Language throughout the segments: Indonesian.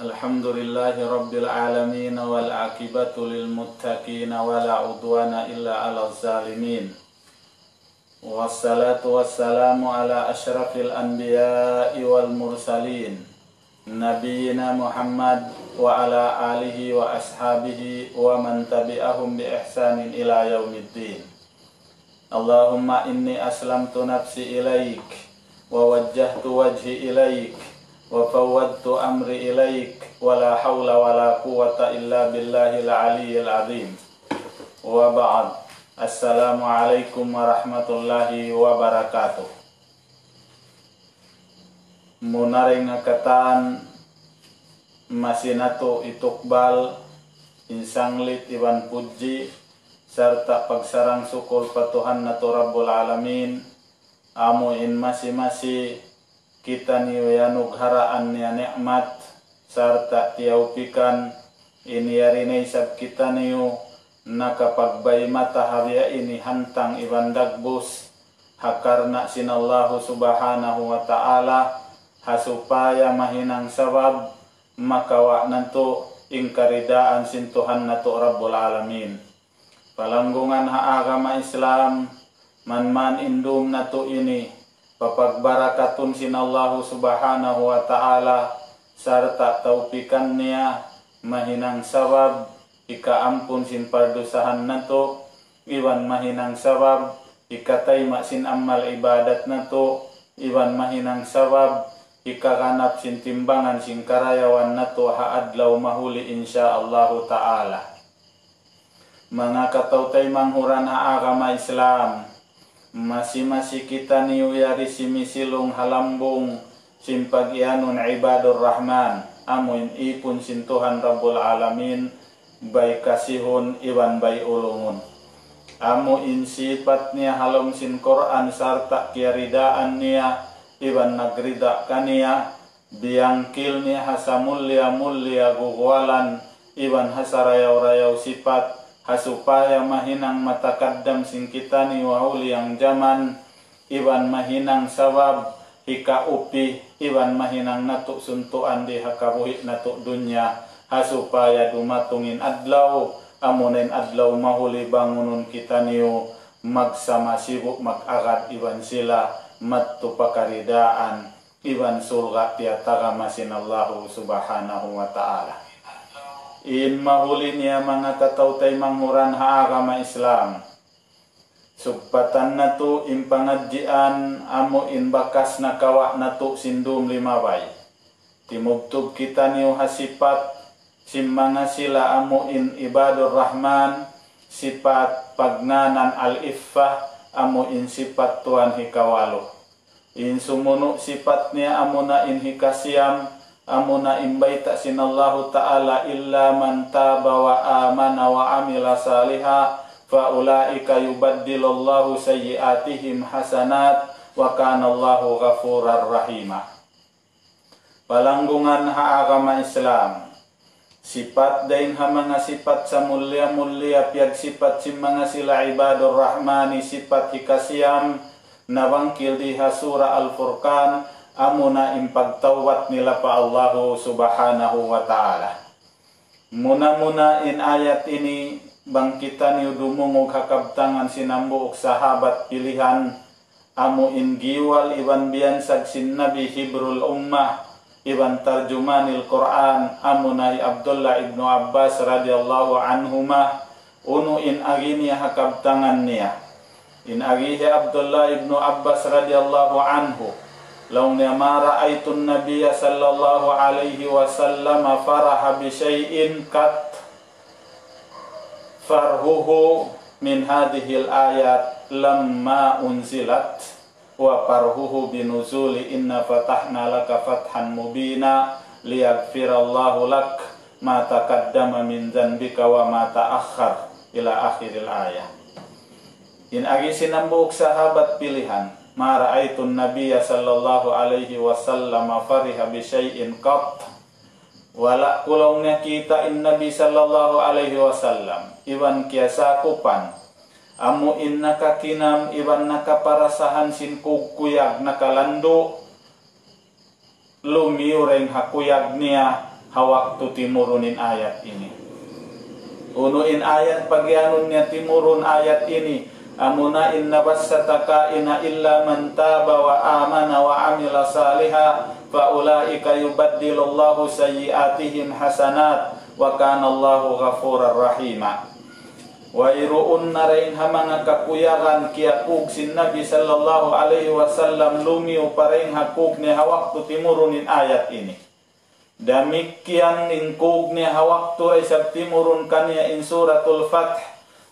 Alhamdulillahi Rabbil Alamin wal akibatu lil muttaqin wa la udwana illa ala zalimin. Wassalatu wassalamu ala asyrafil anbiya'i wal mursalin Nabiyyina Muhammad wa ala alihi wa ashabihi wa man tabi'ahum bi ihsanin ila yaumiddin. Allahumma inni aslamtu nafsi ilaik wa wajjahtu wajhi ilaik wa fawwadtu amri ilaik wa la hawla wa la quwwata illa billahil aliyyil azim. Wa ba'd. Assalamualaikum warahmatullahi wabarakatuh. Munaring ngakatan masinatu itukbal insanglit iban puji serta pagsarang sukul patuhan natu Rabbul Alamin amu in masi-masi kita niyanug haraan niya nikmat serta tiaupikan iniyarine isab kita niyo nakapagbay mata harya ini hantang iban dagbus hakarna sinallahu subhanahu wa ta'ala hasupaya mahinang sabab makawa nanto ingkaridaan sintuhan nato Rabbul Alamin. Palanggungan agama Islam man indum nato ini papagbarakatun sinallahu subhanahu wa ta'ala serta taufikan niya mahinang sabab ika ampun sin pardusahan nato iwan mahinang sabab ika tayma sin amal ibadat nato iwan mahinang sabab ika kanap sin timbangan sin karayawan nato haadlaw mahuli insyaallahu ta'ala. Mga katautay manghuran agama Islam masih kita niuyari simisilong halambong simpagyanun ibadur rahman amuin ipun sintuhan Rabbul Alamin bay kasihun iwan bay ulungun amu in sifat niya halom sin Quran sarta kiaridaan niya iwan nagrida kaniya biangkil niya hasa mulia gugwalan iwan hasa rayaw sifat hasupaya mahinang matakaddam sin kita ni wahuli yang zaman iwan mahinang sabab hika upi iwan mahinang natuk suntuan di hakabuhit natuk dunya hasupaya dumatungin adlaw amunin adlaw mahuli bangunun kita niyo magsama sibuk mag-agad iwan sila mattu pakaridaan iwan surga tiataga masinallahu subhanahu wa ta'ala. In mahuli niya mga katautay manghuran agama Islam supatan natu impangadjian amo in bakas nakawa natu sindum limabay timubtub kita niyo hasipat simmanga sila amo in ibadur rahman sifat pagnanan al-iffah amo in sifat tuan hikawalo in sumuno sifat niya amo na in hikasiyam amuna imbaita sinallahu ta'ala illa man taba wa amana wa amila saliha fa ulaika yubaddilullahu sayyiatihim hasanat wa kana Allahu ghafurar rahima. Palanggungan agama Islam sifat daing mga sifat sa mulia piag sifat si mga sila ibadur rahmani sifat hikasiyam nabangkil di hasura al-Furqan amuna impagtawat nila pa Allahu subhanahu wa ta'ala. Muna in ayat ini bangkitan yu dumungog hakabtangan sinambuok sahabat pilihan amu in giwal iban biyansag sin Nabi Hibrul Ummah iban tarjumanil Quran amuna Abdullah ibnu Abbas radhiyallahu anhuma unu in agini hakabtangan niya in agihi Abdullah ibnu Abbas radhiyallahu anhu law ma ra'aitun nabiyya sallallahu alaihi wasallam faraha bi syai'in kat farhuhu min hadhil ayat lamma unzilat wa farhuhu binuzuli inna fatahna laka fathan mubina liyaghfirallahu lak ma taqaddama min dhanbika wa ma ta'akhkhar ila akhiril ayat. In agi sinambuk sahabat pilihan ma ra'aitun nabiyya sallallahu alaihi wasallam fariha bi syai'in qat wala kulongnya kita in nabi sallallahu alaihi wasallam iwan kiasakupan amu innaka kinam iwan nakaparasahan sin kukuyag nakalando lumiureng hakuyag niya hawaktu timurunin ayat ini. Unuin ayat pagianunnya timurun ayat ini. Amuna inna bassataka ina illa man taba wa amana wa amila saliha fa ulaika yubaddilullahu sayyiatihim hasanat wa kana Allahu ghafurar rahima. Wa iruun narain hamanga kakuyakan kiakuk sin Nabi sallallahu alaihi wasallam lumiu pareng hakuk ni hawaktu timurunin ayat ini. Demikian ingkug ni hawaktu isab timurun kanya in suratul Fath.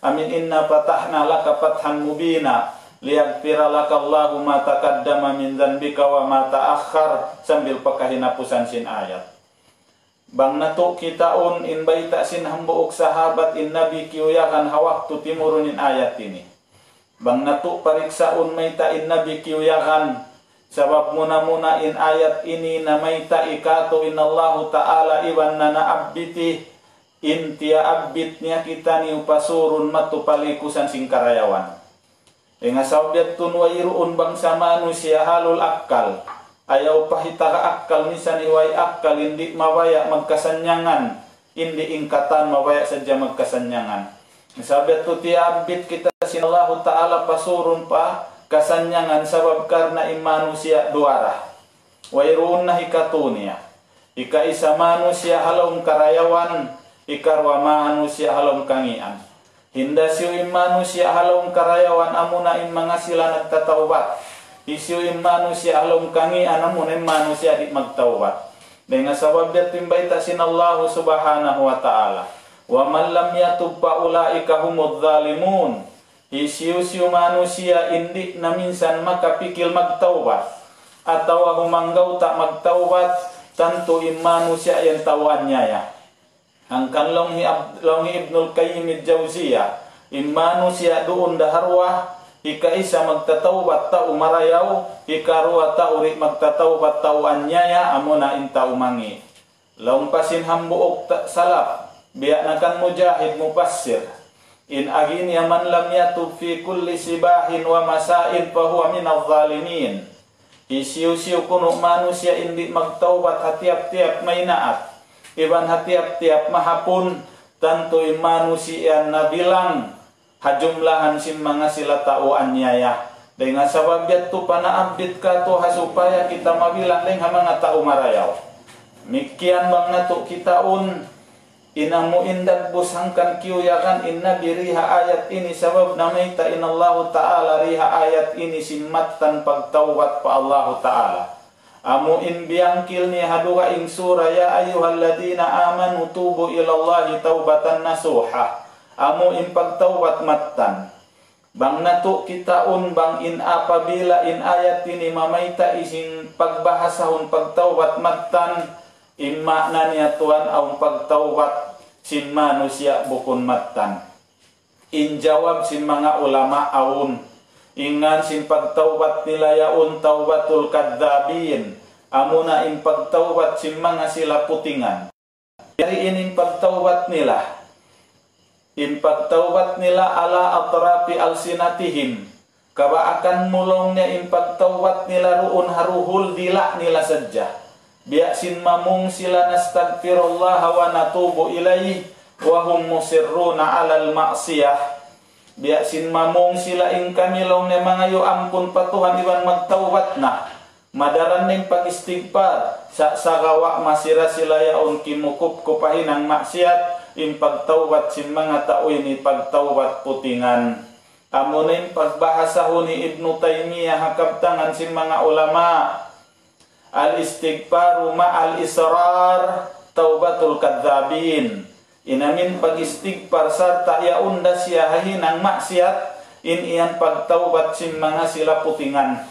Amin inna fatahna laka fathan mubina liyaghfira laka Allahu ma taqaddama min dhanbika wa ma ta'akhkhar sambil pakahinapusan sin ayat. Bang natuk kita in baita sin hambuuk sahabat in Nabi kiyuyakan hawaktu timurunin ayat ini. Bang natuk pariksaun maita in Nabi kiyuyakan sabab muna in ayat ini namaita ikatu inallahu ta'ala iwan nana abbiti intia abbitnya kita ni upasurun matu palikusan singkarayawan. Dengan sahabat tun wa iruun bangsa manusia halul akal. Ayaw pahita akal misan iway akal indi mawaya magkasanyangan indi ingkatan mawaya saja magkasanyangan. Sahabat tu tiabit kita sinallahu ta'ala pasurun pa kasanyangan sabab karena manusia duara. Wairun hikatunia. Ika isa manusia halom karayawan, ikarwa manusia halom kangian. Hinda siu manusia halom karayawan amuna mangasilan nagtatawbat. Isiu manusia halom kangian amuna manusia di magtawbat. Dengan sabab datimbay ta sinallahu subhanahu wa ta'ala. Wa man lam yatub fa ulaika humudz zalimun. Isiu-siu manusia indik na minsan makapikil magtawbat atau humanggaw tak magtawbat tanto manusia yang tawannya ya. Angkan longi Ibnul Qayyim al-Jauziyah manusia doon daharwa ika isa magtatawbat tau marayaw ika ruwa tau ri magtatawbat tawannya ya amuna inta umangi. Laung pasin hambuok salap biak nakan mujahid mufassir. In agin yaman lam yatub fi kulli sibahin wa masain fahuwa minadh zalimin. Isiu-siu kuno manusia indi magtawbat hatiap-tiap mainaat. Iban hatiap-tiap mahapun tanto manusia nabilang hajumlahan sim mga sila tauan niya. Dengan sabab yatu pana abdit ka to supaya kita mabilang deng mga tao marayaw. Mikian bang nato kita inamu indak busangkan kiyuyakan inna biriha ayat ini sabab namaita inallahu ta'ala riha ayat ini simmatan pagtawbat pa Allahu ta'ala. Amu in biangkil ni haduha ing surah ya ayyuhalladina amanu tubu ilallahi taubatan nasuha. Amu in pagtawbat mattan. Bang nato kita bang in apabila in ayat ini mamaita isin pagbahasahun pagtawbat mattan. Imakna niya tuan ang pagtawbat sin manusia bukun matan. Injawab sin mga ulama aun. Ingan sin pagtawbat nila yaun tawbatul kadzabin. Amuna in pagtawbat sin mga sila putingan. Dari in pagtawbat nila. In pagtawbat nila ala atrapi alsinatihim. Kaba akan mulong niya in pagtawbat nila ruun haruhul dila nila saja. Biasin mamung sila nastagfirullah wa natubu ilaih wa hum musirruna alal ma'siyah. Biasin mamung sila ing kamilong ne mga yu ampun patuhan iwan magtawbat na. Madaran ning pagistigpar sa sagawa masira sila yaon kimukup kupahin ang maksiat in pagtawbat sin mga tao ini pagtawbat putingan. Amunin pagbahasahon ni Ibnu Taymiyah hakabtangan sin mga ulama. Al-istighfaru ma'al israr taubatul kadzabin. Inamin pag-istighfar sarta yaunda siya hahinang maksiat in iyan pagtaubat sim mga sila putingan.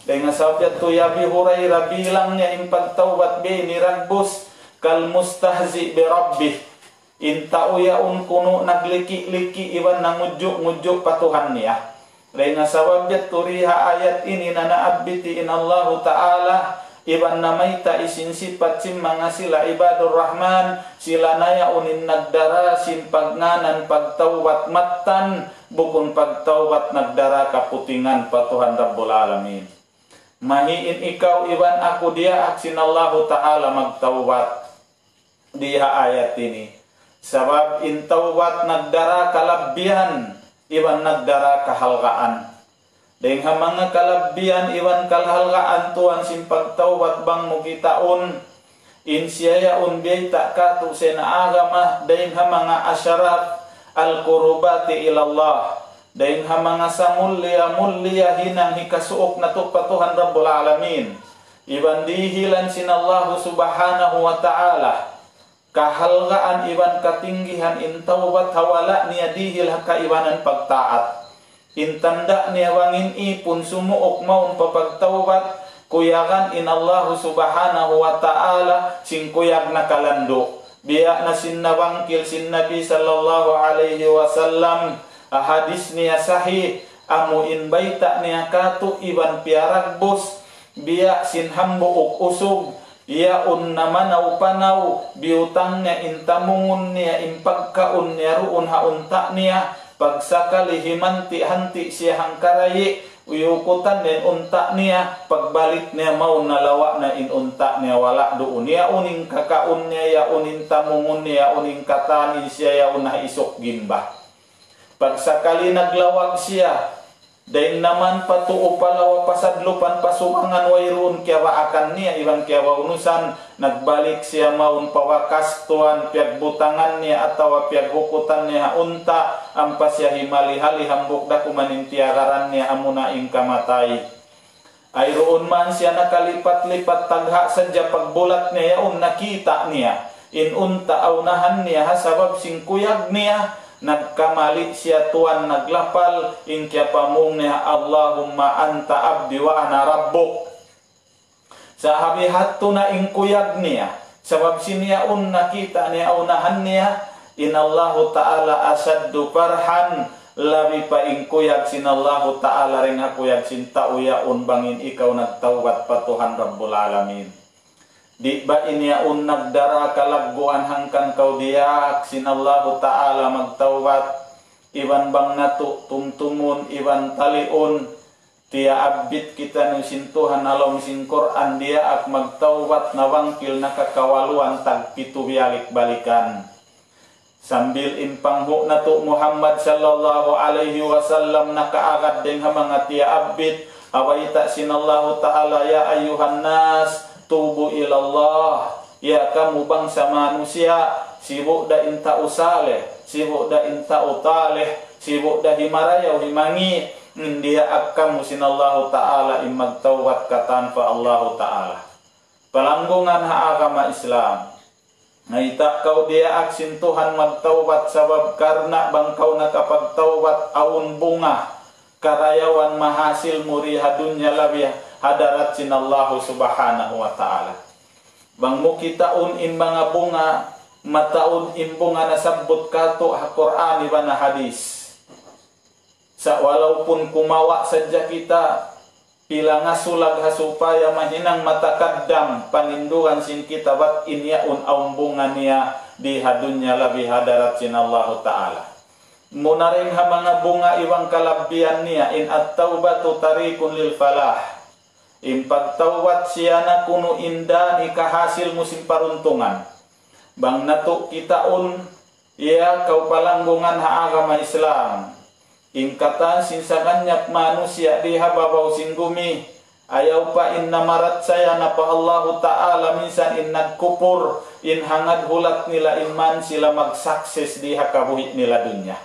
Dengan sahabat tu Abi Hurairah bilangnya in pagtaubat be ni ragbus kal mustahzi bi rabbih. In tauyaun kuno nagliki-liki iwan nangujuk-ngujuk patuhan niya. Dengan sahabat tu riha ayat ini nana abbiti in Allahu ta'ala iban namaita isin sifat sim mga sila ibadur rahman sila naya unin nagdara sim pagnanan pagtawbat mattan bukun pagtawbat nagdara kaputingan patuhan Rabbul Alamin. Mahiin ikaw iban aku dia aksin Allahu ta'ala magtawbat. di ayat ini. Sabab in taubat nagdara kalabbian iwan nagdara kahalgaan. Deng hamanga kalabbian iwan kahalgaan tuan simpag taubat bang mo kitaon in siya biyay takatu sena agama deng hamanga asyarat al qurubati ilallah. Deng hamanga samulya hinang hikasuok na Tuhan Rabbul Alamin. Iban dihilan sinallahu subhanahu wa ta'ala. Kahalgaan iban katinggihan in taubat hawala niya dihil kaibanan pagtaat. In tanda niya wangin ipun sumuok maun papagtaubat kuyagan in Allahu subhanahu wa ta'ala sing kuyag na kalando. Biya na sinnawangkil sin Nabi sallallahu alaihi wasallam hadis niya sahih amu in baita niya katu iban piaragbos biya sin hambuok usog iya namanaw panaw biutang niya intamungun niya impagkaun niya ruun haunta niya pagsakali himanti-hanti siya hangkarayi uyukutan din unta niya pagbalik niya mau nalawa na inunta niya wala doon niya uning kakaun niya ya uning tamungun niya uning katanin siya ya unah isok gimba pagsakali naglawag siya dain naman patuo palawa pasadlupan pasukangan wayroon kiawa akan niya ibang kiawa unusan nagbalik siya maun pawakas tuan piagbutangan niya atawa piaghukutan niya unta ampas siya himali-hali hambuk da kumanintiagaran niya amuna ing kamatay ay roon man siya nakalipat-lipat tagha sadya pagbulat niya yaon nakita niya in unta aunahan niya hasabab sing kuyag niya nagkamali siya tuan naglapal ingkya pamung niya Allahumma anta abdi wa ana rabbuk sahabi hatto na ingkuyag niya sabab siniyaun nakita niya unahan niya inallahu ta'ala asaddu farhan labi pa ingkuyag sinallahu ta'ala ring hakuyag sintauyaun bangin ikaw nagtawbat pa Tuhan Rabbul Alamin. Di ba inya nagdara kalagguan hangkan kau diak sinallahu ta'ala magtawbat iwan bang natu tumtumun iwan taliun tiya abit kita ng sintuhan along sin Quran dia ak magtawbat na wangkil nakakawaluan tagpitu balik-balikan sambil impanghu natu Muhammad sallallahu alaihi wasallam nakaagad din hamanga tiya abit awaita sinallahu ta'ala ya ayuhan nas tubu ilallah ya kamu bangsa manusia sibuk da inta usale sibuk da inta utaleh sibuk da himarayaw himangi dia akamu sinallahu ta'ala imagtawbat katanpa Allahu ta'ala palanggungan ha agama Islam naita kau dia aksin Tuhan magtawbat sabab karena bangkau nakapagtawbat aun bunga karayawan mahasil muriha dunya labiyah hadarat sinallahu subhanahu wa ta'ala bang mo kitaun in mga bunga mataun in bunga nasabot kato ha Quran iba na hadis sa walaupun kumawa sadya kita pila nga sulag ha supaya mahinang matakaddam paninduhan sin kita bat inyaun aung bunga niya di hadunya labi hadarat sinallahu ta'ala muna rin ha mga bunga iwang kalabbian niya in at-tawbatu tarikun lil falah impagtawat siya na kuno inda ni kahasil musim paruntungan bang nato kitaon iya kau palanggungan ha agama Islam ingkatan sinsa kanyak manusia diha babaw singgumi ayaw pa in namarat saya na pa Allahu ta'ala minsan in nagkupur in hangad hulat nila inman sila magsakses diha kabuhit nila dunya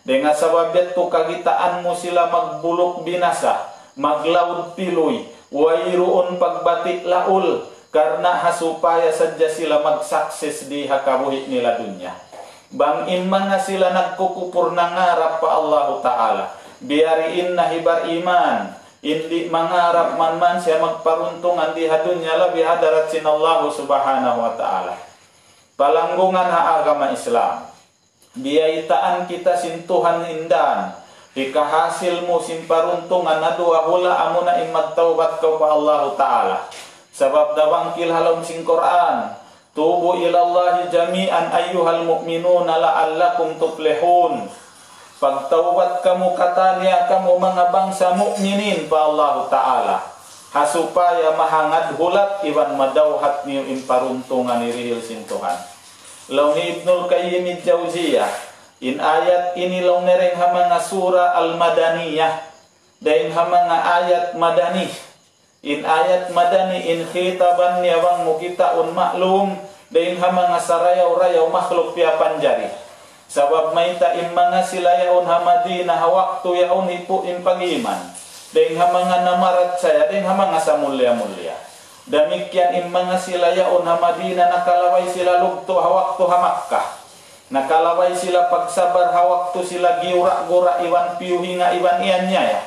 dengan sababet tu kagitaan mo sila magbulok binasa maglaud piloy wairuun pagbatik laul karena hasupaya sadya sila magsakses di hakabuhit nila dunya bang imman na sila nagkukupur nangarap pa Allahu ta'ala biariin na hibar iman hindi mangarap man siya magparuntungan di hadunya labi hadarat sinallahu subhanahu wa ta'ala palanggungan ha agama Islam biyaitaan kita sintuhan indan ikahasil mo simparuntungan na dua hula amuna imagtawbat ka pa Allahu ta'ala sabab dawangkil halom sing Quran tubu ilallahi jami'an ayyuhal mu'minuna la'allakum tuflihun pagtawbat kamu katanya kamu mga bangsa mu'minin pa Allahu ta'ala hasupaya mahangad hulat iwan madawhat niyo imparuntungan ni rihil sin Tuhan Launi Ibnul Qayyim Jauziyah in ayat ini laung nereng hamanga surah al-madaniyah dain hamanga ayat madani in ayat madani in khitaban yawang mukitaun maklum dain hamanga sarayaw-rayaw makhluk pia panjari sabab maita immanga silayaun hamadina waktu yaun hipu in pagiman dain hamanga namarat saya dain hamanga samulya-mulya demikian immanga silayaun hamadina nakalaway sila lugto waktu hamakkah nakalaway sila pagsabar hawaktu sila giura-gura iwan piuhinga iwan iannya ya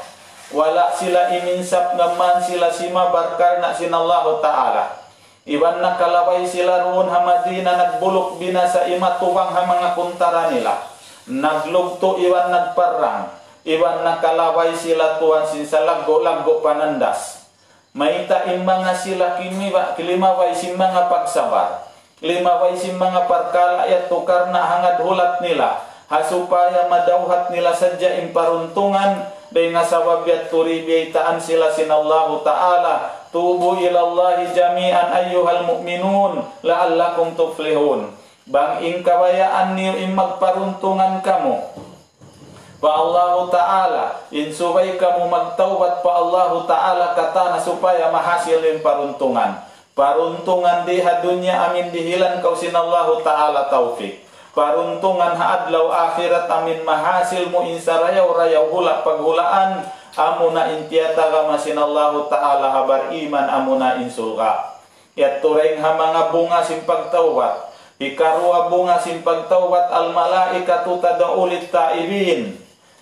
wala sila iminsap ngaman sila sima barkarna sinallahu ta'ala iwan nakalaway sila ruun hamadina nagbulok binasa ima tuwang hamanga kuntara nila naglugto iwan nagparang iwan nakalaway sila tuan sinsa laggo panandas maita imbanga sila kilimaway simbanga pagsabar lima waisim mga parkala at tukar na hangad hulat nila hasupaya madauhat nila sadya imparuntungan day nga sawabyat turibiyaitaan sila sinallahu ta'ala tubu ilallahi jami'an ayyuhal mu'minun la'allakum tuflihun bang ingkawayaan niyo magparuntungan kamo pa Allahu ta'ala insubay kamu magtawbat pa Allahu ta'ala katana supaya mahasil yung paruntungan paruntungan di hadunya amin dihilan kau sinallahu ta'ala taufik paruntungan haadlaw akhirat amin mahasil mo insarayaw-rayaw hula paghulaan amuna intiyata kama sinallahu ta'ala habar iman amuna insulka yat tureng hamanga bunga simpagtawat ikarua bunga simpagtawat al malaikatu tadaulit taibin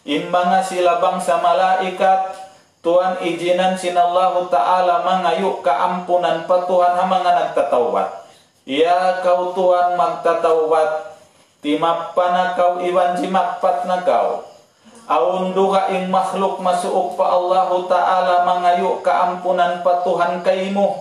imbanga sila bangsa malaikat Tuhan izinan sinallahu ta'ala mangayuk keampunan pa Tuhan hamanga nagtatawat. Ya kau Tuhan magtatawat, timappa na kau iwan jimakpat na kau. Aun duha ing makhluk masuok pa Allahu ta'ala mangayuk keampunan pa Tuhan kaimu.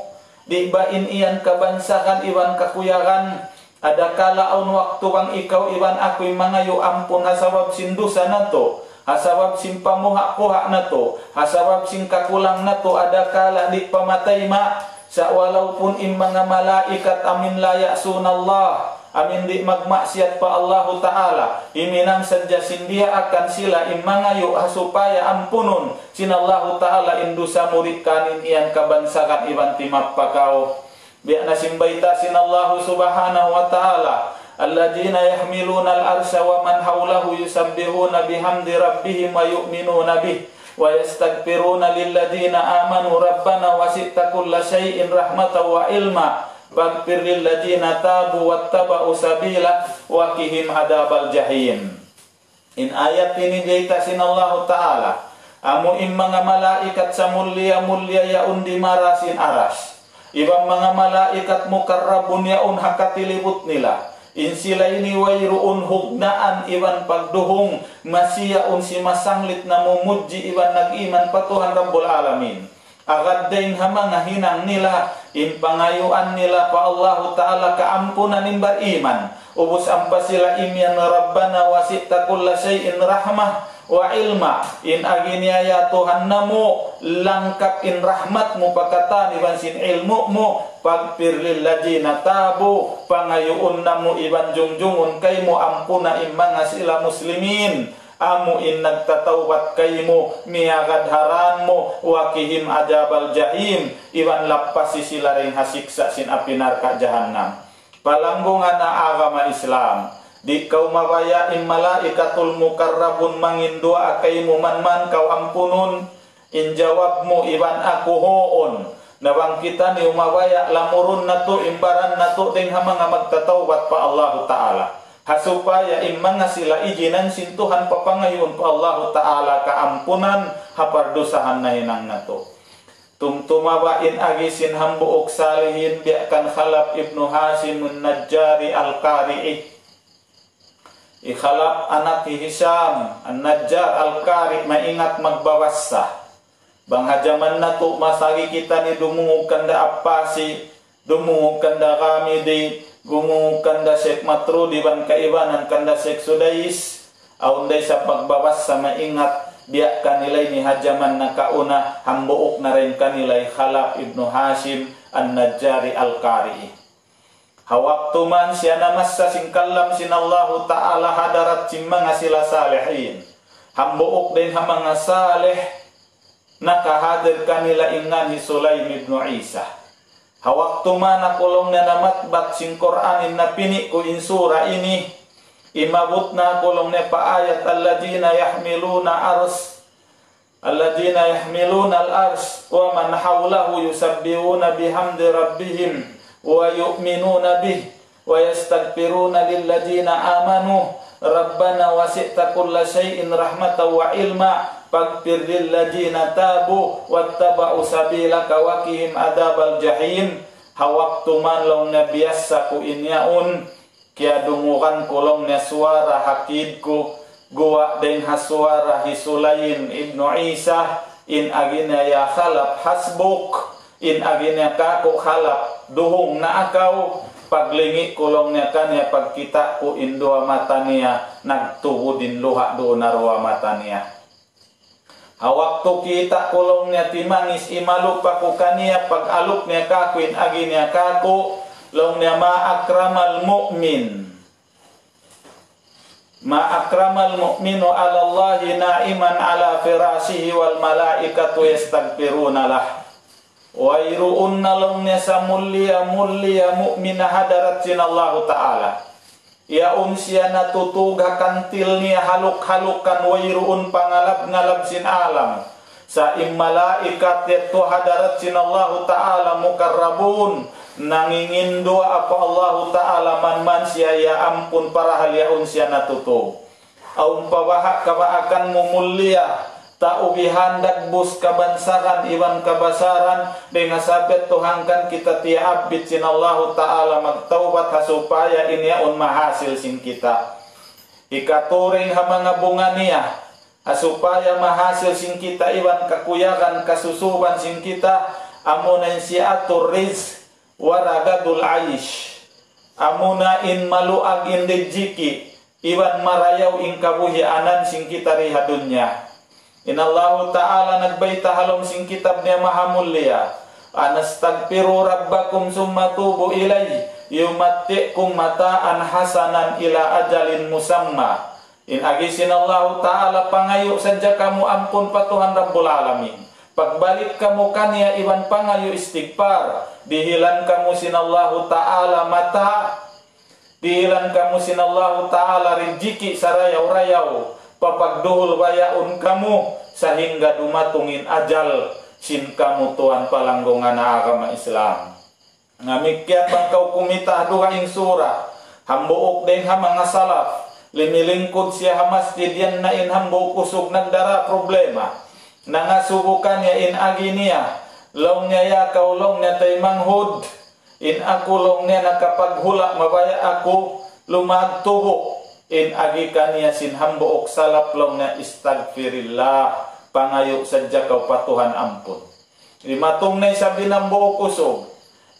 Di bain iyan kabansakan iwan kakuyakan. Ada kala aun waktu wang ikaw iwan aku mangayuk ampun hasabab sindusa na to. Hasabab sing pamuha-puha na to, hasabab sing kakulang na to, ada kala di pamatay ma, sa walaupun mga malaikat amin layak sunallah, amin di magmaksiat pa Allahu Ta'ala, iminang sadya sindia akan sila imangayo supaya ampunun, sinallahu Ta'ala indusa murid kanin iyan kabansakan iban timap pakao. Biya na simbayta sinallahu subhanahu wa ta'ala, alladzina yahmiluna al-arsha wa man hawlahu yusabbihuna bihamdi rabbihim wa yu'minuna bih wa yastaghfiruna lilladzina amanu rabbana wasi'ta kulla syai'in rahmatan wa ilma faghfir lilladzina tabu wattaba'u sabila wa qihim adzabal jahim. In ayat ini diitasin Allah Ta'ala amu mga malaikat sa mulya-mulya yaun di marasin aras ibang mga malaikat mukarrabun yaun hakatilibut nila in sila ini wayruun hugnaan iwan pagduhong masiyaun si masanglit na mumudji iwan nag-iman pa Tuhan Rabbul Alamin agad dain hamanga hinang nila in pangayuan nila pa Allahu Ta'ala kaampunan imbar iman ubus ampa sila imyan Rabbana wasi'ta kulla syai'in rahmah wa ilma in aginiaya Tuhan namo langkap in rahmatmu pakatan iban sin ilmu mo pagpir lilladzina tabu pangayuun namo iban jungjungun kaymo ampuna imanga sila muslimin amu in nagtatawbat kaymo miagad haranmo wakihim adzabal jahim iban lapasi sila ring hasiksa sin api neraka jahannam palanggungan na agama Islam di kau mabayain malaikatul mukarrabun mangindua kaymo man kau ampunun in jawabmu iban aku hoon nawang kita ni umabaya lamurun na to imbaran na to ding hamanga magtatawbat pa Allahu Ta'ala hasupaya imanga sila ijinan sintuhan papangayon pa Allahu Ta'ala kaampunan hapardusahan na hinang na to tumtumabain agisin hambuok salihin biakan Khalaf ibnu Hashim Najjari al-Qari'i ikhalaf anak Hisham an-Najjar al-Qari maingat magbawasa bang hajaman na to masagi kita ni dumungog kanda apasi dumungog kanda kami di gumungog kanda Sheikh Matrudi ban kaibanan kanda Sheikh Sudais aunday sa pagbawasa maingat biak kanilay ni hajaman na kauna hambuok na rin kanilay Khalaf ibnu Hashim an-Najjari al-Qari Hawaktu man siya namassa singkalam sinallahu ta'ala hadarat mga sila salihin. Hambuok din ha mga salih nakahadir kanila ingan ni Sulaim ibn Isa. Hawaktu man nakulong na namatbat sing Qur'anin na pini ko in sura ini, imabot na kulong na paayat alladina yahmiluna al-ars wa man hawlahu yusabbihuna bihamdi rabbihim wa yu'minuna bih wa yastaghfiruna lilladina amanu rabbana wasi'ta kulla syai'in rahmatan wa ilma faghfir lilladina tabu wattaba'u sabilaka wa qihim adzabal jahim. Hawaktu man long na biasa ku inyaun kaya dungukan kulong na suara hakidku guwa din haswara hisulaim ibnu Isa in agina ya khalap hasbuk in agina kako khalap duhong na akaw paglingi kulong niya kanya pagkita ko in dua mata niya nagtubo din luha do na ruwa mata niya. Hawak to kita kulong niya timangis imalupa ko kaniya pag aluk niya kako in agina kako long niya ma'akramal mu'minu ala Allahi na'iman ala firasihi wal malaikatu yastaghfiruna lah. Wa iru'un nalong niya sa mulia mu'mina hadarat sinallahu ta'ala. Yaun siya natutugha kantil niya haluk-halukan wa iru'un pangalab-ngalab sin alam. Sa malaikat yato hadarat sinallahu ta'ala mukarrabun. Nangingindo apa Allah Ta'ala man siya ya ampun para haliaun siya natuto. Aum pabahak kabaakan mumulia taubihandak bus kabansaran iwan kabasaran dengan sabit tuhangkan kita tiabit sin Allah Ta'ala magtaubat supaya ini un mahasil sin kita. Ikaturing hamanga bunga niya supaya mahasil sin kita iwan kakuyakan kasusuban sin kita amunan siatur rizq waragadul aish amuna in maluag in dejiki iwan marayaw in kabuhianan sing kita rihadunya. Inallahu ta'ala nagbayta halom sing kitab niya mahamulya anastagfiru rabbakum summa tubu ilay yumatti'kum mataan hasanan ila ajalin musamma. In agisin Allah ta'ala pangayo sadya kamu ampun patuhan Rabbul Alamin. Pagbalik kamu kanya iwan pangayo istighfar, dihilan kamu sinallahu ta'ala mata, dihilan kamu sinallahu ta'ala riziki sarayaw-rayaw, papagduhul wayaun kamu sehingga dumatungin ajal sin kamu tuan palanggongan agama Islam. Ngamikyan bangkau kumitah dua ing surah hambuok den hamanga salaf limilingkod siya hamasjid yan na in hambuok usog nagdara problema nangasubukan ya in aginia long niya ya kaulong niya tay manghud in aku long niya nakapaghula mabaya ako lumagtubo in agikan niya sin hambuok salap long niya istagfirillah pangayo sadya kau patuhan ampun. Limatong na sabi ng buok usog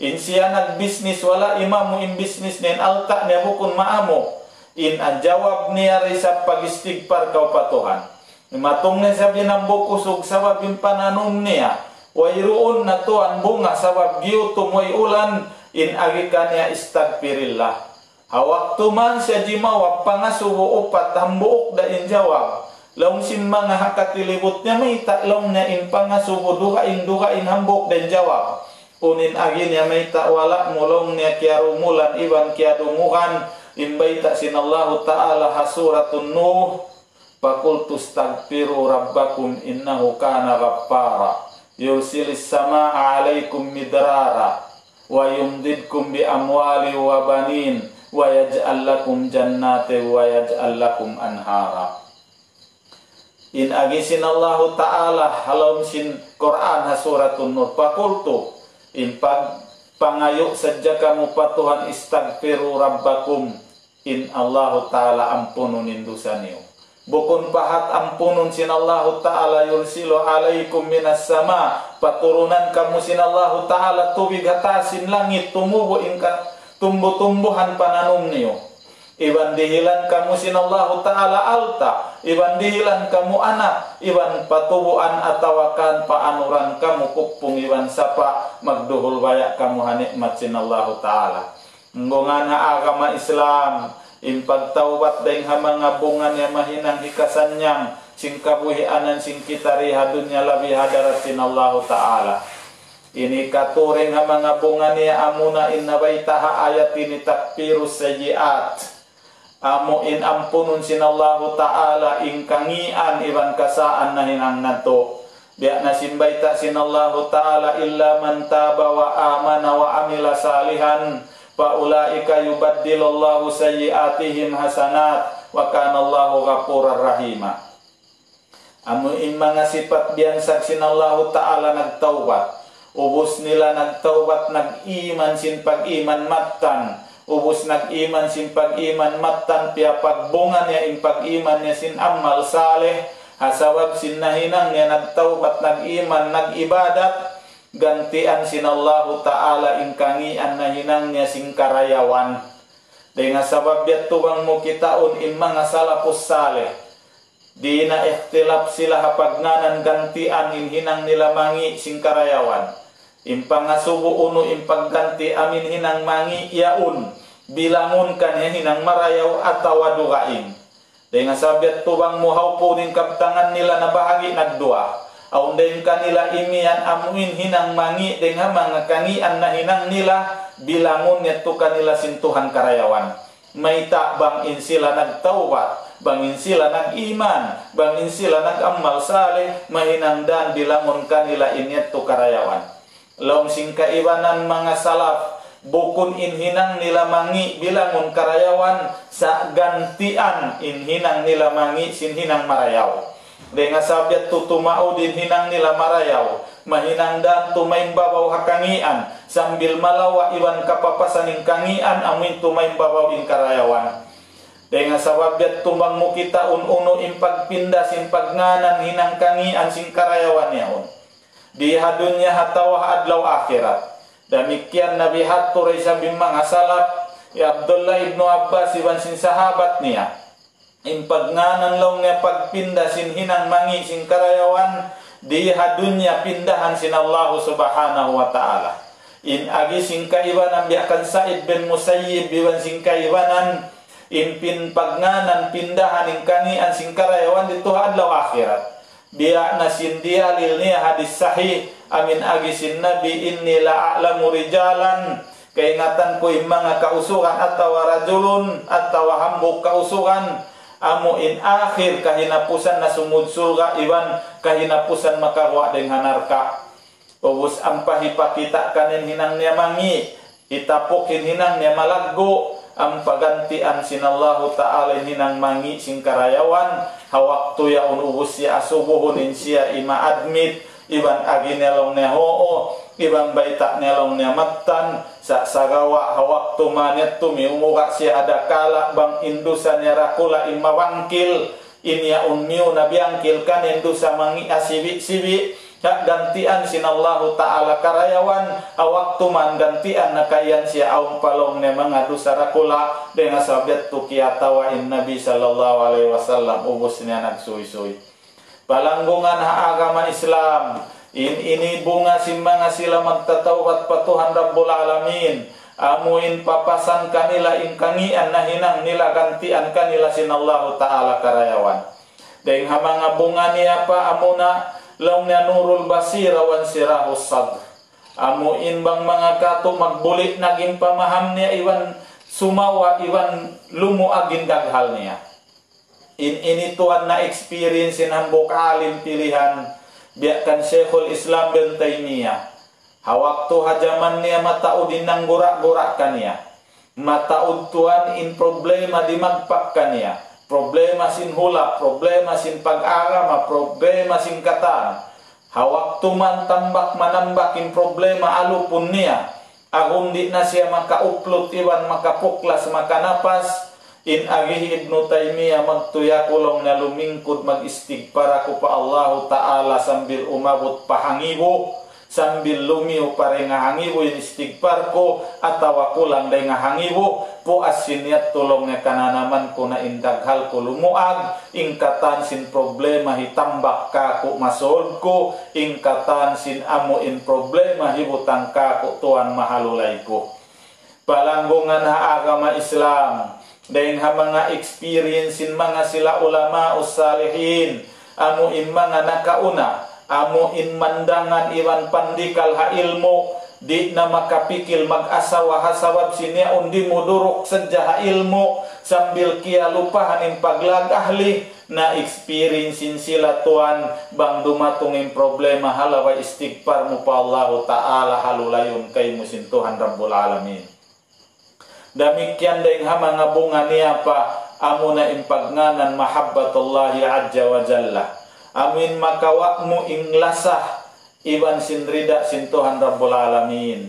in siya nagbisnis wala imamu in bisnis nin alta niya bukun maamo in ang jawab niya rin sa pagistigpar kau patuhan. Matong na sabi ng bukusog sabab yung pananom niya wayroon na to ang bunga sabab giyutom way ulan in agikan niya istagfirillah. Hawak tuman siya jimawag pangasubo upat hambuok da in jawab long sin mga hakatilibot niya may taklong na in pangasubo duhain hambuk da in jawab unin agi niya may wala mulong niya kaya rumulan iban kaya dungukan imbayta sinallahu ta'ala hasuratun Nuh Fakultu stagfiru rabbakum innahu kana ghaffara yursilis samaa alaikum midrara wa yumdidkum bi amwali wa banin wa yaj'al lakum jannati wa yaj'al lakum anhara. In agisin Allah Ta'ala halom sin Quran hasuratun Nur fakultu in pangayo sadya kamu patuhan istagfiru rabbakum in Allah Ta'ala ampununin dosa niyo. Bukun pahat ampunun sin Allah Ta'ala yursilu alaikum minas sama paturunan kamu sin Allah Ta'ala tubig hatasin langit tumubo inka tumbuh-tumbuhan pananum niyo. Iban dihilan kamu sin Allah Ta'ala alta iban dihilan kamu anak iban patubuan atawakan paanuran kamu kupung iban sapa magduhul bayak kamu hanikmat sin Allah Ta'ala. ngongan ha agama Islam impagtawbat daing ha mga bungan ya mahinang hikasanyang sing kabuhianan sing kitari hadunya labi hadarat sin Allah Ta'ala. Ini katuring ha mga bungan ya amuna inna baitaha ayat ini takfirus sayiat. Amo in ampunun sin Allah Ta'ala ing kangian iban kasaan na hinang nato. Biak na simbaita sin Allah Ta'ala illa man taba wa amana wa amila salihan fa ulaika yubaddilullahu sayiatihim hasanat wa kana Allahu ghafurar rahima. Amo in mga sifat biyansag sin Allah Ta'ala nagtawbat. Ubos nila nagtawbat nag-iman sin pag-iman matan. Ubos nag-iman sin pag-iman matan pia pagbungan niya in pag-iman niya sin amal saleh. Hasawab sin nahinang niya nagtawbat nag-iman nag-ibadat. Gantian sin Allah Ta'ala in kangian nahinang niya sin karayawan. Dengan sabab yat tubang mo kitaon in mga salapus saleh. Di na ikhtilaf sila hapagnanan gantian in hinang nila mangi sing karayawan. Impangasubo uno impagganti amin hinang mangi yaun bilangun kanya hinang marayaw ataw dugain. Dengan sabiat tubang muhaw po din kaptangan nila na bahagi nagdua. Aun din kanila imian amuin hinang mangi dengan mga kangian na hinang nila bilangun neto kanila sintuhan karayawan. May takbang in sila nagtawbat, bangin sila nag-iman, bangin sila nag-amal saleh, mahinangdan bilangon kanila inyat to karayawan. Laong sing kaibanan mga salaf, bukun inhinang nila mangi bilangon karayawan, sa gantian inhinang nila mangi sinhinang marayaw. Dengan sabiat tutumao din hinang nila marayaw, mahinangdan tumaimbabaw hakangian, sambil malawa iwan kapapasaning kangian, amin tumaimbabaw in karayawan. Dengan sababiat tumbang mo kita uno impagpinda sin pagnanan hinang kangian sin karayawan yaon. Di hadunya hatawah adlaw akhirat. Demikian Nabi Hatturay sabing mga salaf, ya Abdullah ibnu Abbas iban sin sahabat niya. Impagnanan law niya pagpinda sin hinang mangi sin karayawan, di hadunya pindahan sin Allah Subhanahu wa Ta'ala. In agi sin kaibanan biakan Sa'id bin Musayyib iban sin kaibanan impin pagnanan pindahan ing kangian sing karayawan dito adlaw akhirat. Biya na sindia lilniya hadis sahih amin agi sin Nabi inni la a'lamu rijalan kaingatan ko yung mga kausugan ataw rajulun ataw hambok kausugan amo in akhir kahinapusan na sumud surga iwan kahinapusan makarwa deng hanarka. Ubus ampah ipakita kanin hinang niya mangi itapokin hinang niya malaggo ang pagantian sinallahu Ta'ala hinang mangi sing karayawan hawaktu ya unubus siya asubuhun in siya ima admit iban agi nelong niya hoo ibang baita nelong niya matan sa sagawa hawaktu manit tumiumuka siya ada kala bang indusa niya rakula ima wangkil inya unmiu nabiangkil kan indusa mangi asibi-sibi hak gantian sinallahu Ta'ala karayawan awaktu man gantian nakayan siya aung palong ne mga dusarakula dengan sabiat tukiyatawa in Nabi sallallahu alaihi wasallam ubus niya nagsuy-suy. Palanggungan ha agama Islam ini bunga sin mga sila magtatawat patuhan Rabbul Alamin amuin papasan kanila in kangian na hinang nila gantian kanila sinallahu Ta'ala karayawan. Deng ha mga bunga niya pa amuna law niya nurul basira wan sirahus sadr. Amuin bang mga kato magbulit naging pamaham niya iwan sumawa iwan lumuagin daghal niya. Inituan na experience in hambok alim pilihan biakan Syekhul Islam bin Taymiyah. Hawak to hajaman niya mataud din ng gurak-gurak kaniya. Mataud tuan in problema di magpak kaniya. Problema sin hula, problema sin pag-agama, problema sin katan. Hawak tuman tambak manambakin problema alupun niya. Agundi na siya makauplot iwan makapuklas makanapas. In agihi Ibnu Taymiyah magtuyakulong na lumingkod mag-istighfar ako pa Allah Ta'ala sambil umabot pahangibo. Sambil lumiw pare nga hangibo yung istighfar ko atawa kulang day nga hangibo po asin yat tulong nga kananaman ko na indaghal ko lumuag ingkatan sin problema hitambak ka ko masolve ko ingkatan sin amo in problema hibutang ka ko tuan mahalulay ko. palanggungan ha agama Islam daing ha mga experiencein mga sila ulama usalihin amu in mga nakauna amu in mandangan iwan pandikal ha ilmu di na makapikil mag-asawa hasawab sinia undi muduruk saja ha ilmu sambil kia lupahan in paglag ahli na experiencein sila tuan bang dumatungin problema halawa istighfar mo pa Allah Ta'ala halulayon kay musin Tuhan Rabbul Alamin. Demikian daing ha mga bunga niya pa amo na impagnanan mahabbatullahi Azza wa Jalla. Amin makawak mo inglasah iban sinrida sin Tuhan Rabbul Alamin.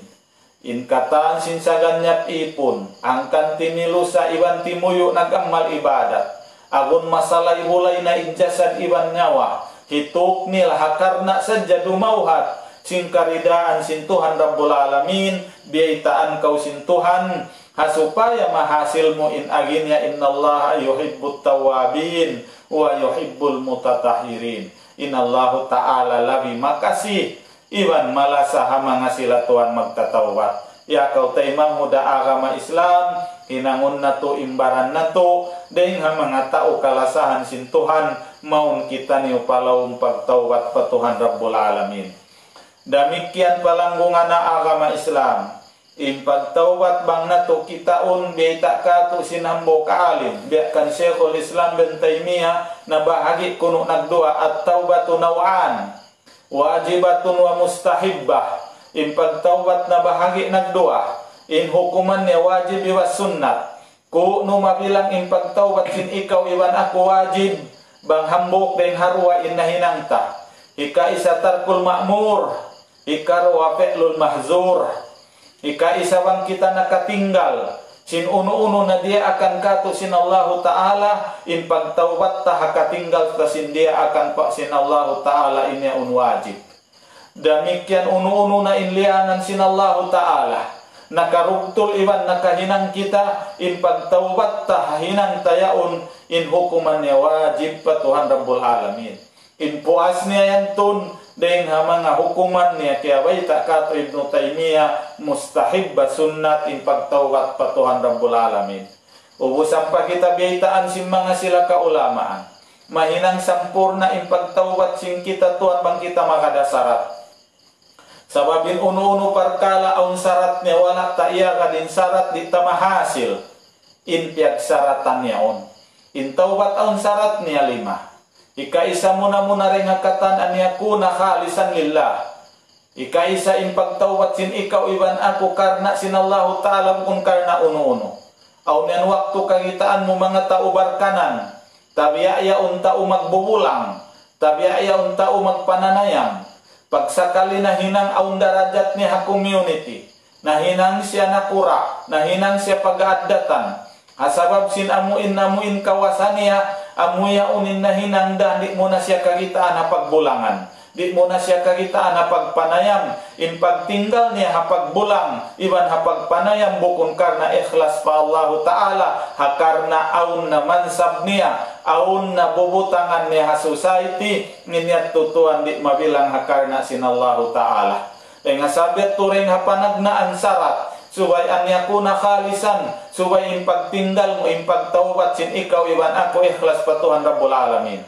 In kataan sin saganyap ipon angkan tinilusa iban timuyo nagamal ibadat. Agun masalah hulay na ijasad iban nyawa hituk nila hakarna saja dumauhat sin karidaan sin Tuhan Rabbul Alamin biaitaan kau sin Tuhan hasupaya mahasil mo in aginya innallaha yuhibbut tawabin wa yuhibbul mutatahirin. Inallahu ta'ala labi makasih iban malasaha mga sila Tuhan magtatawat. Ya kau taimang muda agama Islam hinangun na to imbaran na to dahil nga mga tao kalasahan sin Tuhan maun kita niyo palawang pagtawat pa Tuhan Rabbul Alamin. Damikian palanggungan na agama Islam impagtawat bang na to kitaon biya ka to sinambo kaalim biya kan Syekhul Islam bin Taymiyah na bahagi kuno nagdua at tawbatu nawaan wajibatun wa mustahibbah. Impagtawbat na bahagi nagdua in hukuman niya wajib iwa sunnat ku numabilang impagtawbat sin ikaw iwan ako wajib bang hambok din harwa in nahinangta ika isa tarkul ma'mur ikarwa fi'lul mahzur ika isa bang kita nakatinggal sin uno-uno na dia akan kato sin Allah Ta'ala in pagtawbat ta hakatinggal ta sin dia akan pa sin Allah Ta'ala ini un wajib. Demikian unu-unu na inliangan sin Allah Ta'ala nakarugtul iwan nakahinang kita in pagtawbat ta hinang tayaun in hukuman niya wajib pa Tuhan Rabbul Alamin in puas niya yan tun dahil ha mga hukuman niya kaya baita kato Ibn Taymiyah mustahib ba sunnat in pagtawbat pa Tuhan Rabbul Alamin. Ubusan pa kita biyaitaan sin mga sila kaulamaan mahinang sampurna in pagtawbat sin kita Tuhan bang kita makadasarat. Sababin unu-unu perkala aun syarat niya wala ta iya kadin syarat di tamahasil in piag syaratan niya on. In taubat aun syarat niya 5. Ika isa muna ring hakatan an yakuna khalisan lillah. Ika isa in pagtaubat sin ikaw iban ako karna sin Allah Ta'ala kun karna unu-unu. Aun yan waktu kagitaan mo mga tao barkanan. Tabiaya unta magbubulang. Tabiaya unta magpananayam. Pagsakali na hinang aun darajat niya ha community, na hinang siya nakura, na hinang siya pag-addatan, hasabab sin amuin kawasan niya, amuya unin na hinang da, di mo na siya kagitaan ha pagbulangan, di mo na siya kagitaan ha pagpanayam, in pagtinggal niya ha pagbulang, iban ha pagpanayam bukun karna ikhlas pa Allah Ta'ala, ha karna aun na mansab niya, aun na bubutangan niya ha society, nginyat tutuan di mabilang ha karna sin Allah Ta'ala. Kaya nga sabit turing ha panagnaan sarat, subay an yakuna khalisan, subay in pagtinggal mo, in pagtawbat sin ikaw iban ako ikhlas pa Tuhan Rabbul Alamin.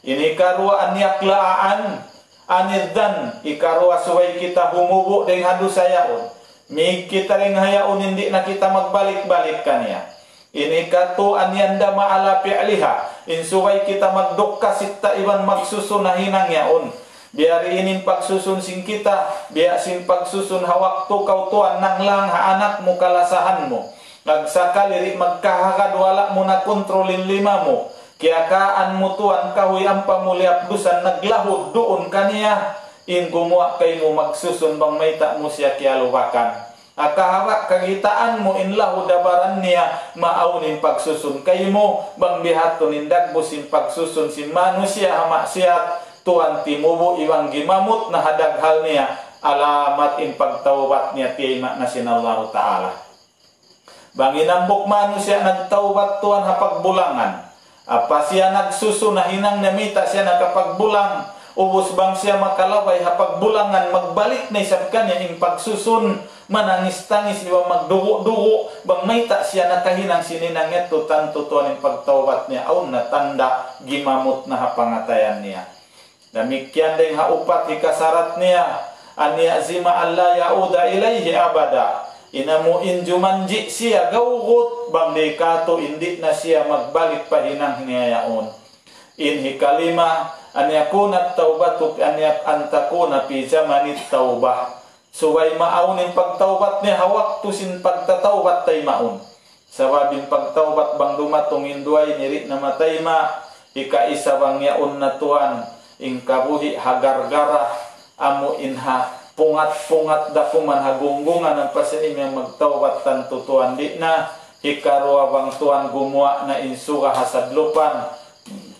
Ini karwa an yaklaan, aniddan ikarwa suway kita humubo ding hadu sayaon mi kita ring hayaon hindi na kita magbalik-balik kaniya ini kato anyanda maala fi'liha in suway kita magdukka sitta iban magsusun na hinang yaon biari inin pagsusun sing kita biya sin pagsusun hawakto kautuan nang lang ha anak mo kalasahan mo nagsakali magkahagad wala mo na kontrolin 5 mo kaya kaan mo tuan kahoy ang pamuliap dusan naglahod doon kaniya in gumawa kay mo magsusun bang may ta mo siya kaya luwakan akahawa kagitaan mo in lahod dabaran niya maaunin pagsusun kay mo bang bihaton indag busin pagsusun si manusia hamaksiat tuan timubo iwang gimamut na hadaghal niya alamat in pagtawbat niya tiyma na sinallahu ta'ala bang inambok manusia nagtawbat tuan hapagbulangan apa siya nagsuso na hinang namita siya nakapagbulang Ubus bang siya makalaway hapag bulangan magbalik na isab kanya ing pagsusun manangis-tangis iwa magdugo-dugo bang may ta siya nakahinang sininang ito tanto tuan ing pagtawbat niya aun na tanda gimamot na hapangatayan niya. Demikian ding haupat hikasarat niya aniya zima alla yauda ilayhi abada. Inamu injumanji siya gawgot bang dekato indi na siya magbalik pahinang hinayaon. Inhi kalima an yakuna taubatu an antakuna fi zamanit taubah. Suway maaunin pagtaubat niya hawak tusin pagtataubat tay maun. Sababin pagtaubat bang dumatong induay nirit na matayma ika-isa bang yaon na tuan ing kabuhi hagargara amu inha pungat-pungat da kuman hagunggungan ang pasinim yang magtawbat tan tutuan di na hikaruwa bang tuan gumuwa na insuga hasadlupan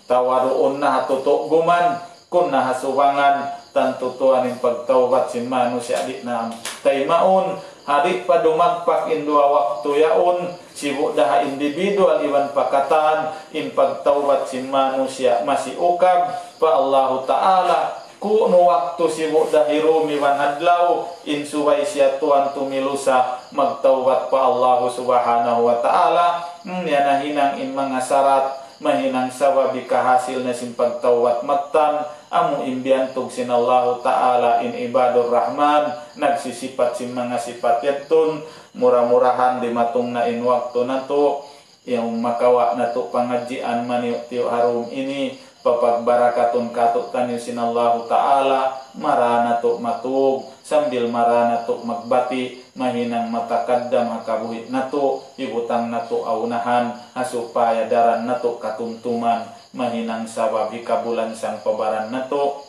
tawaruon na hatutok guman kun na hasubangan tan tutuan in pagtawbat sin manusia di na taymaon hari pa dumagpak in dua waktu yaon sibuk daha individual iwan pakatan in pagtawbat sin manusia masih ukab pa Allahu Ta'ala kuno waktu sibuk dahirumi wan hadlaw in suway siya tuan tumilusa magtawbat pa Allah Subhanahu wa Ta'ala yan hinang in mga sarat mahinang sawabi kahasil na sin pagtawbat matan amu imbiantog sin Allah Ta'ala in ibadur rahman nagsisipat sin mga sipat yatun murah-murahan di matong na in waktu na to yung makawa na to pangadjian maniyo harum ini papagbarakatun katuk tanyo sin Allah Ta'ala marana tuk matug sambil marana tuk magbati mahinang matakaddam hakabuhit nato ibutang nato aunahan hasupaya daran nato katumtuman mahinang sabab hikabulan sang pabaran nato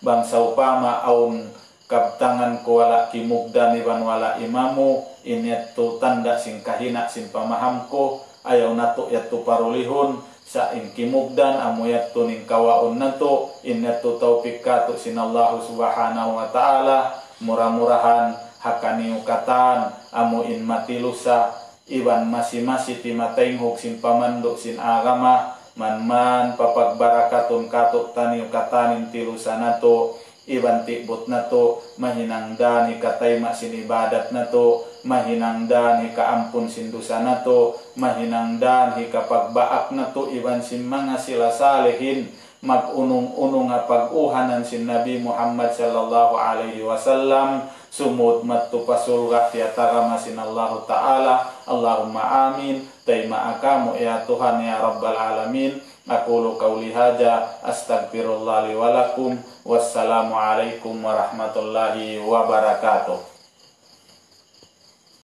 bangsa upama aun kabtangan ko wala kimugdan iban wala imamu inyat tu tanda sing kahina sing pamaham ko ayaw nato yatu parulihun sa inkimugdan amuyat tuning kawaon nato innato taufik kato sinallahu Subhanahu wa Ta'ala murah-murahan hakaniukatan amu in matilusa iwan masih-masih timatainghog sin pamandok sin agama man papagbarakatun kato taniukatanin tilusa nato iban tibot nato mahinangdan hikatayma sin ibadat nato mahinangdan hikaampun sin dosa nato mahinangdan hikapagbaak nato iban sin mga sila salihin magunong-unong nga pag-uhanan sin Nabi Muhammad sallallahu alaihi wasallam sumud mattu pasulga tiatagama sin Allah Ta'ala Allahumma amin tayma akamu ya Tuhan ya Rabbal Alamin aqulu qawli hadza astaghfirullah li wa lakum wassalamu alaikum warahmatullahi wabarakatuh.